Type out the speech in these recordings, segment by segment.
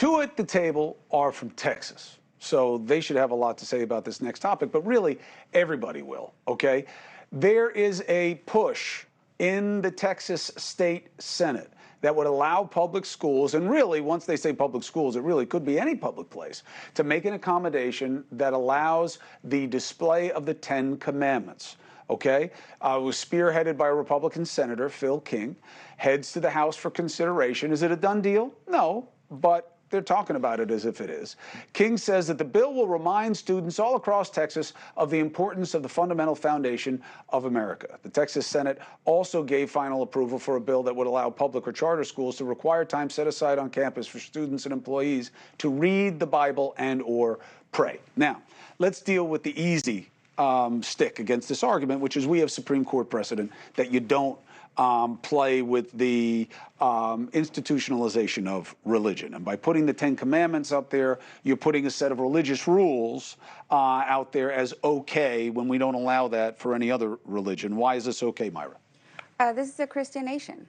Two at the table are from Texas, so they should have a lot to say about this next topic, but really everybody will, okay? There is a push in the Texas State Senate that would allow public schools, and really, once they say public schools, it really could be any public place, to make an accommodation that allows the display of the Ten Commandments. Okay? It was spearheaded by a Republican Senator, Phil King, heads to the House for consideration. Is it a done deal? No, but they're talking about it as if it is. King says that the bill will remind students all across Texas of the importance of the fundamental foundation of America. The Texas Senate also gave final approval for a bill that would allow public or charter schools to require time set aside on campus for students and employees to read the Bible and or pray. Now, let's deal with the easy stick against this argument, which is we have Supreme Court precedent that you don't play with the institutionalization of religion. And by putting the Ten Commandments up there, you're putting a set of religious rules out there as okay when we don't allow that for any other religion. Why is this okay, Mayra? This is a Christian nation.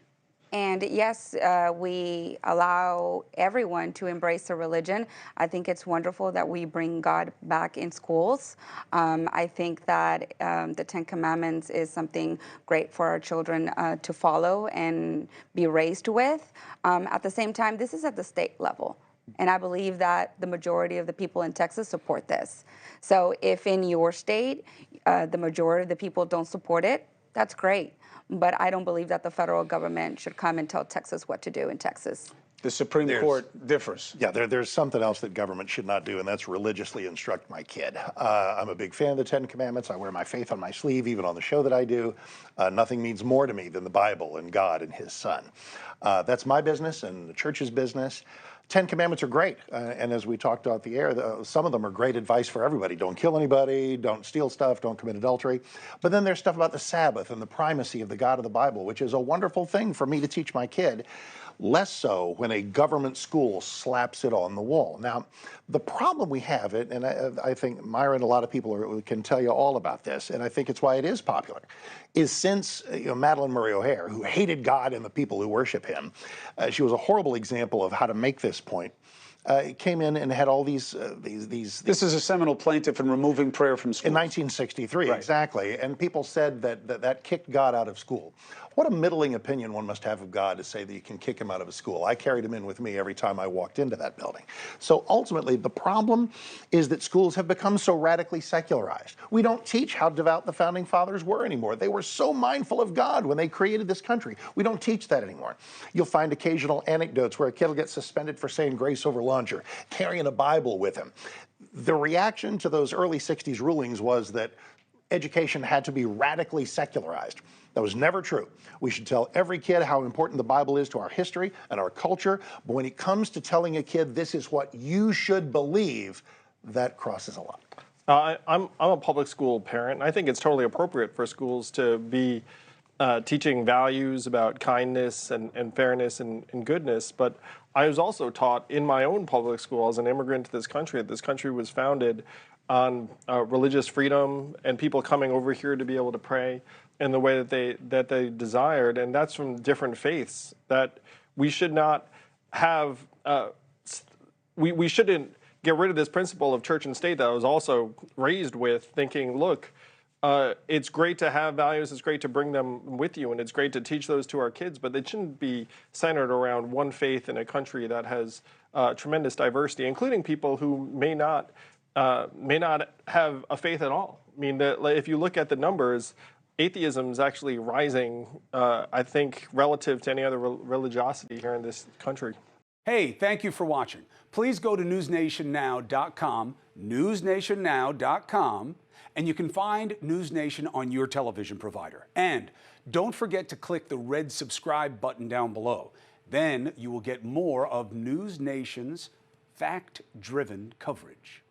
And yes, we allow everyone to embrace a religion. I think it's wonderful that we bring God back in schools. I think that the Ten Commandments is something great for our children to follow and be raised with. At the same time, this is at the state level. And I believe that the majority of the people in Texas support this. So if in your state, the majority of the people don't support it, that's great. But I don't believe that the federal government should come and tell Texas what to do in Texas. The Supreme Court differs. Yeah, there's something else that government should not do, and that's religiously instruct my kid. I'm a big fan of the Ten Commandments. I wear my faith on my sleeve, even on the show that I do. Nothing means more to me than the Bible and God and His Son. That's my business and the church's business. Ten Commandments are great, and as we talked about the air, some of them are great advice for everybody. Don't kill anybody, don't steal stuff, don't commit adultery. But then there's stuff about the Sabbath and the primacy of the God of the Bible, which is a wonderful thing for me to teach my kid. Less so when a government school slaps it on the wall. Now, the problem we have, and I think Mayra and a lot of people can tell you all about this, and I think it's why it is popular, is since Madalyn Murray O'Hair, who hated God and the people who worship Him, she was a horrible example of how to make this point. Came in and had all these. This is a seminal plaintiff in removing prayer from schools. In 1963, right. Exactly. And people said that kicked God out of school. What a middling opinion one must have of God to say that you can kick Him out of a school. I carried Him in with me every time I walked into that building. So ultimately, the problem is that schools have become so radically secularized. We don't teach how devout the Founding Fathers were anymore. They were so mindful of God when they created this country. We don't teach that anymore. You'll find occasional anecdotes where a kid will get suspended for saying grace over lunch or carrying a Bible with him. The reaction to those early 60s rulings was that education had to be radically secularized. That was never true. We should tell every kid how important the Bible is to our history and our culture, but when it comes to telling a kid this is what you should believe, that crosses a line. I'm a public school parent, and I think it's totally appropriate for schools to be teaching values about kindness and fairness and goodness, but I was also taught in my own public school as an immigrant to this country that this country was founded on religious freedom and people coming over here to be able to pray in the way that they desired, and that's from different faiths. That we should not have, we shouldn't get rid of this principle of church and state that I was also raised with, thinking, look, it's great to have values, it's great to bring them with you, and it's great to teach those to our kids, but they shouldn't be centered around one faith in a country that has tremendous diversity, including people who may not have a faith at all. I mean, if you look at the numbers, atheism is actually rising, I think, relative to any other religiosity here in this country. Hey, thank you for watching. Please go to newsnationnow.com, newsnationnow.com, and you can find News Nation on your television provider. And don't forget to click the red subscribe button down below. Then you will get more of News Nation's fact-driven coverage.